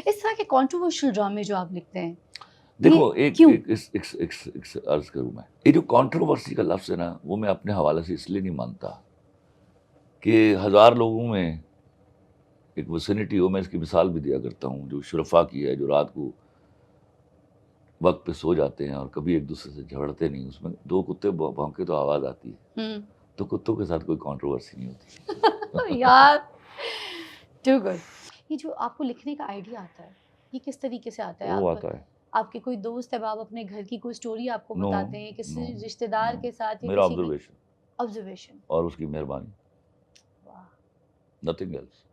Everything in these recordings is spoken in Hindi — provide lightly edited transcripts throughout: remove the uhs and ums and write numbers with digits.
इस तरह के कंट्रोवर्शियल ड्रामे जो आप लिखते हैं, देखो ये एक क्यों? एक इस एक अर्ज करूं मैं, ये जो कंट्रोवर्सी का लफ्ज है ना, वो मैं अपने हवाले से इसलिए नहीं मानता कि 1000 लोगों में एक विसिनिटी हो। मैं इसकी मिसाल भी दिया करता हूँ, जो शुरफा की है, जो रात को वक्त पे सो जाते हैं और कभी एक दूसरे से झगड़ते नहीं, उसमें 2 कुत्ते भौंके तो आवाज़ आती है, तो कुत्तों के साथ कोई कंट्रोवर्सी नहीं होती। यार, टू गुड। ये जो आपको लिखने का आइडिया आता है, ये किस तरीके से आता है? वो आप आता है, आपके कोई दोस्त है, आप अपने घर की कोई स्टोरी आपको नो बताते हैं, किसी नो रिश्तेदार नो, के साथ या मेरा किसी की ऑब्जर्वेशन ऑब्जर्वेशन? और उसकी मेहरबानी, वाह! Nothing else.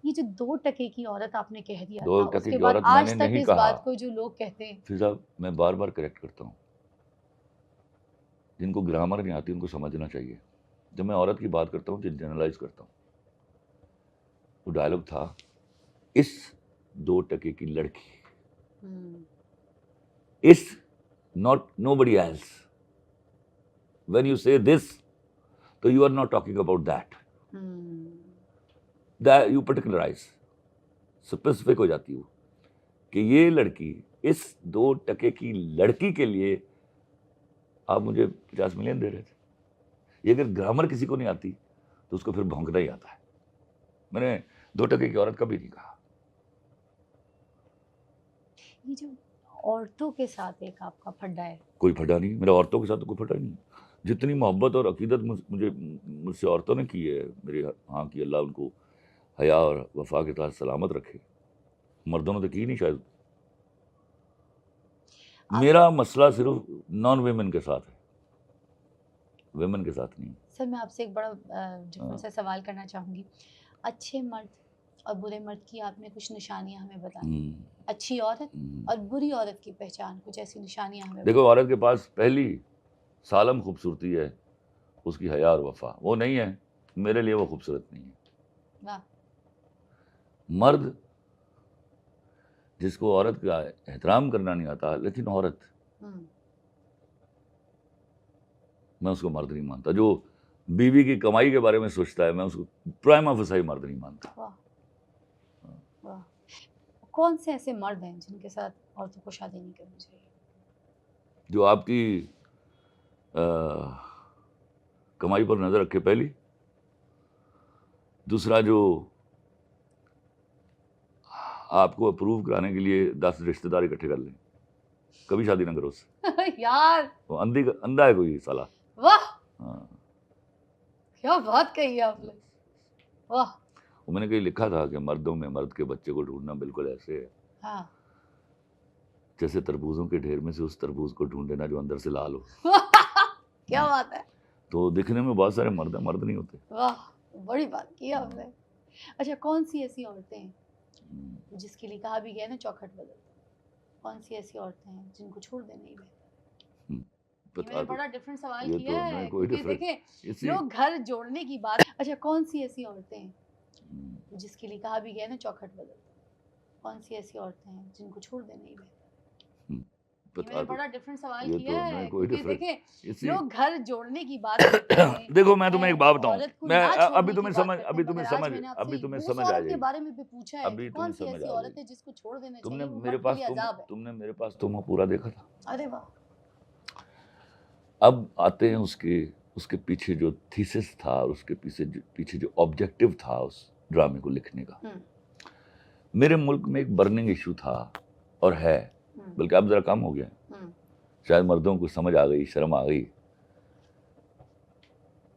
ये जो 2 टके की औरत आपने कह दिया 2 था, टके उसके की बाद औरत मैंने आज तक नहीं इस कहा। बात को जो लोग कहते हैं, फिर साहब मैं बार बार करेक्ट करता हूँ, जिनको ग्रामर नहीं आती उनको समझना चाहिए। जब मैं औरत की बात करता हूँ, जनरलाइज करता हूँ। वो डायलॉग था, इस 2 टके की लड़की, is not nobody else. When you say this, तो you are not talking about that, you particularize, specific हो जाती हो कि ये लड़की, इस 2 टके की लड़की के लिए आप मुझे 50 मिलियन दे रहे थे। ये अगर ग्रामर किसी को नहीं आती तो उसको फिर भौंकना ही आता है। मैंने 2 टके की औरत कभी नहीं कहा। ये जो औरतों के साथ एक आपका फड्डा है, कोई फटा नहीं, मेरा औरतों के साथ तो कोई फटा नहीं। जितनी मोहब्बत और अकीदत मुझसे औरतों ने की है, मेरे हाँ की, अल्लाह उनको हया और वफा के साथ सलामत रखे, मर्दों ने तो की नहीं शायद। मेरा मसला सिर्फ नॉन वेमेन के साथ है, वेमेन के साथ नहीं। सर मैं आपसे एक बड़ा डिफरेंट सा सवाल करना चाहूँगी। अच्छे मर्द और बुरे मर्द की आपने कुछ निशानियाँ हमें बताई, अच्छी औरत और बुरी औरत की पहचान, कुछ ऐसी निशानियाँ हमें देखो, औरत के पास पहली सालम खूबसूरती है उसकी हया और वफा, वो नहीं है मेरे लिए वो खूबसूरत नहीं है। वाह! मर्द जिसको औरत का एहतराम करना नहीं आता, लेकिन औरत, मैं उसको मर्द नहीं मानता। जो बीवी की कमाई के बारे में सोचता है, मैं उसको प्राइमा फेसाई मर्द नहीं मानता। वाह! वाह! कौन से ऐसे मर्द हैं जिनके साथ औरतों को शादी नहीं करनी चाहिए? जो आपकी कमाई पर नजर रखे पहली, दूसरा जो आपको अप्रूव कराने के लिए 10 रिश्तेदार इकट्ठे कर लें, कभी शादी ना करो उससे। यार, वो अंधा है कोई साला। वाह! हाँ, क्या बात कही है आपने, वाह! वो मैंने कहीं लिखा था कि मर्दों में मर्द के बच्चे को ढूंढना बिल्कुल ऐसे है, हाँ। जैसे तरबूजों के ढेर में से उस तरबूज को ढूंढ लेना जो अंदर से लाल हो। क्या बात है, तो दिखने में बहुत सारे मर्द हैं, मर्द नहीं होते। वाह! बड़ी बात की आपने। अच्छा, कौन सी ऐसी औरतें हैं जिसके लिए कहा भी गया ना चौखट बदल दो, कौन सी ऐसी औरतें हैं जिनको छोड़ देना ही बेहतर? ये मैंने बड़ा डिफरेंट सवाल ये किया तो है, मैं कोई क्योंकि डिफरेंट देखें लोग घर जोड़ने की बात। अच्छा, कौन सी ऐसी औरतें हैं जिसके लिए कहा भी गया ना चौखट बदल दो, कौन सी ऐसी औरतें हैं जिनको छोड़ देना ही बेहतर? ये मैंने बड़ा डिफरेंट सवाल ये किया तो है, मैं कोई क्योंकि डिफरेंट देखें लोग घर जोड़ने की बात करते हैं, देखो मैं तुम्हें एक बात बताऊं, औरत को मैं ना छोड़ने अभी की तुम्हें बात समझ करते हैं, अभी मगर तुम्हें आज समझ मैंने आपसे अभी तुम्हें उस समझ आ औरत के जाएगी, बारे में भी पूछा है अभी कि तुम्हें कौन सी समझ ऐसी आ औरत जाएगी। है जिसको छोड़ देना तुमने चाहिए, वो मेरे मर्द के पास लिए अजाब है। तुमने मेरे पास तुम पूरा देखा था। अरे वाह! अब आते हैं उसके पीछे जो थीसिस था, उसके पीछे जो ऑब्जेक्टिव था उस ड्रामे को लिखने का। मेरे मुल्क में एक बर्निंग इशू था और है, बल्कि अब जरा कम हो गया, शायद मर्दों को समझ आ गई, शर्म आ गई।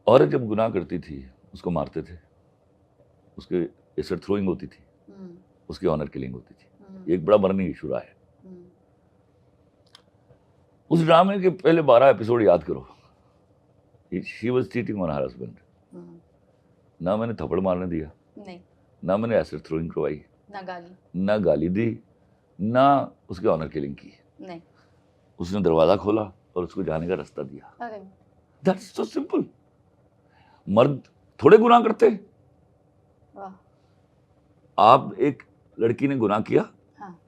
औरत जब गुनाह करती थी उसको मारते थे, उसके एसिड थ्रोइंग होती थी, उसकी ऑनर किलिंग होती थी। एक बड़ा बर्निंग इशू रहा है। उस ड्रामे के पहले 12 एपिसोड याद करो। She was cheating on her husband. ना मैंने थप्पड़ मारने दिया, नहीं, ना मैंने एसिड थ्रोइंग करवाई, ना गाली दी, ना उसकी ऑनर किलिंग की। नहीं। उसने दरवाजा खोला और उसको जाने का रास्ता दिया। अरे दैट्स सो सिंपल। मर्द थोड़े गुनाह करते। वाह! आप एक लड़की ने गुनाह किया, हाँ।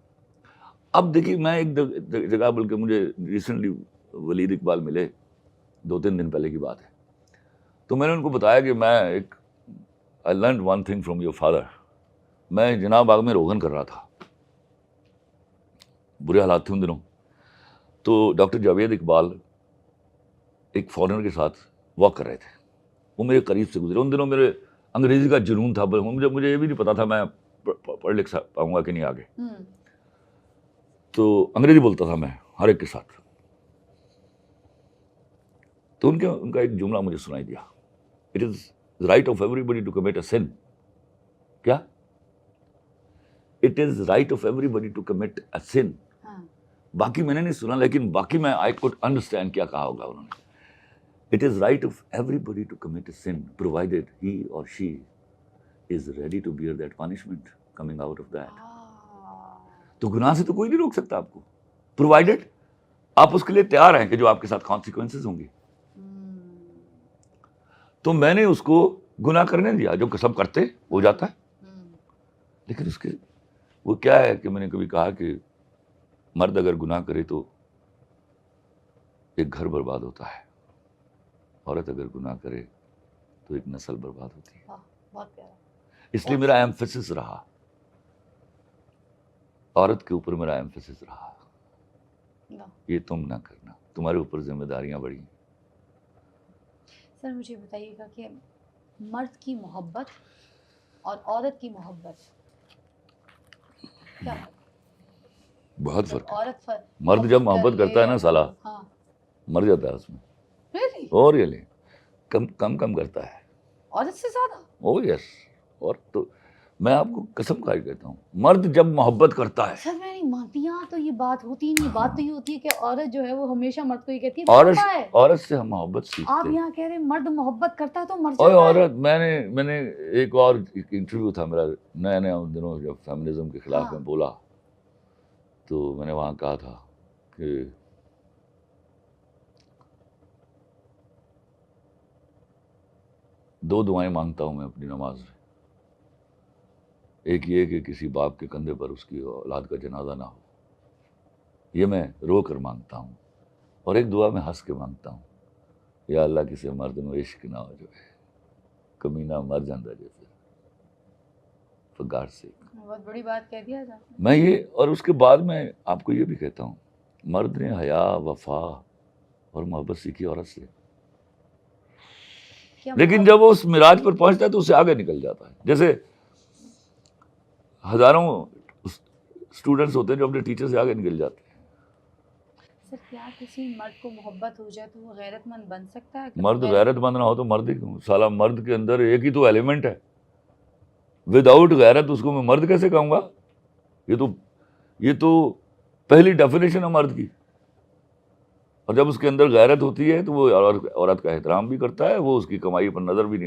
अब देखिए, मैं एक जगह, बल्कि मुझे रिसेंटली वलीद इकबाल मिले, 2-3 दिन पहले की बात है, तो मैंने उनको बताया कि I learn one thing from your father. मैं जिना बाग में रोगन कर रहा था, बुरे हालात थे उन दिनों। तो डॉक्टर जावेद इकबाल एक फॉरेनर के साथ वॉक कर रहे थे, वो मेरे करीब से गुजरे। उन दिनों मेरे अंग्रेजी का जुनून था, मुझे ये भी नहीं पता था मैं पढ़ लिख पाऊंगा कि नहीं आगे। तो अंग्रेजी बोलता था मैं हर एक के साथ। तो उनका एक जुमला मुझे सुनाई दिया, it is right of everybody to commit a sin. क्या? It is right of everybody to commit a sin. बाकी मैंने नहीं सुना, लेकिन बाकी मैं आई कुड अंडरस्टैंड क्या कहा होगा उन्होंने। It is right of everybody to commit a sin provided he और she is ready to bear that punishment coming out of that. तो गुनाह से तो कोई नहीं रोक सकता आपको, प्रोवाइडेड आप उसके लिए तैयार हैं कि जो आपके साथ कॉन्सिक्वेंसेस होंगे। तो मैंने उसको गुनाह करने दिया, जो सब करते हो जाता है। लेकिन उसके वो क्या है कि मैंने कभी कहा कि मर्द अगर गुनाह करे तो एक घर बर्बाद होता है, औरत अगर गुनाह करे तो एक नस्ल बर्बाद होती है। बहुत प्यारा। इसलिए मेरा एम्फेसिस रहा, औरत के ऊपर मेरा एम्फेसिस रहा, ये तुम ना करना, तुम्हारे ऊपर जिम्मेदारियां बड़ी। सर मुझे बताइएगा कि मर्द की मोहब्बत और औरत की मोहब्बत क्या है? बहुत फर्क है। औरत मर्द जब मोहब्बत करता है ना साला, मर जाता है उसमें। Really? और ये ले कम करता है औरत से ज्यादा। ओ यस। और तो मैं आपको कसम खा के कहता हूँ, मर्द जब मोहब्बत करता है। सर मैं नहीं मानती, यहाँ तो ये बात होती नहीं। बात तो ये होती है कि औरत जो है वो हमेशा मर्द को ही कहती है औरत से हम मोहब्बत सीखते हैं। आप यहाँ कह रहे हैं मर्द मोहब्बत करता है तो मर जाता है। औरत मैंने एक और इंटरव्यू था मेरा नया उन दिनों, जब फेमिनिज्म के खिलाफ मैं बोला, तो मैंने वहाँ कहा था कि दो दुआएं मांगता हूँ मैं अपनी नमाज में। एक ये कि किसी बाप के कंधे पर उसकी औलाद का जनाजा ना हो, ये मैं रो कर मांगता हूँ। और एक दुआ मैं हंस के मांगता हूँ, या अल्लाह किसी मर्द में इश्क ना हो जो है कमीना मर जाता जैसे, फॉर गॉड सेक। बहुत बड़ी बात कह दिया था मैं ये। और उसके बाद मैं आपको ये भी कहता हूँ, मर्द ने हया, वफा और मोहब्बत सीखी औरत से, लेकिन जब वो उस मिराज पर पहुंचता है तो उससे आगे निकल जाता है। जैसे हजारों स्टूडेंट्स होते हैं जो अपने टीचर से आगे निकल जाते हैं। सर क्या किसी मर्द को मोहब्बत हो जाए तो वो गैरतमंद बन सकता है? मर्द गैरतमंद ना हो तो मर्द ही क्यों? साला मर्द के अंदर एक ही तो एलिमेंट है, विदाउट गैरत उसको मैं मर्द कैसे कहूँगा? ये तो पहली डेफिनेशन है मर्द की। और जब उसके अंदर गैरत होती है तो वो औरत का एहतराम भी करता है, वो उसकी कमाई पर नजर भी नहीं रखता।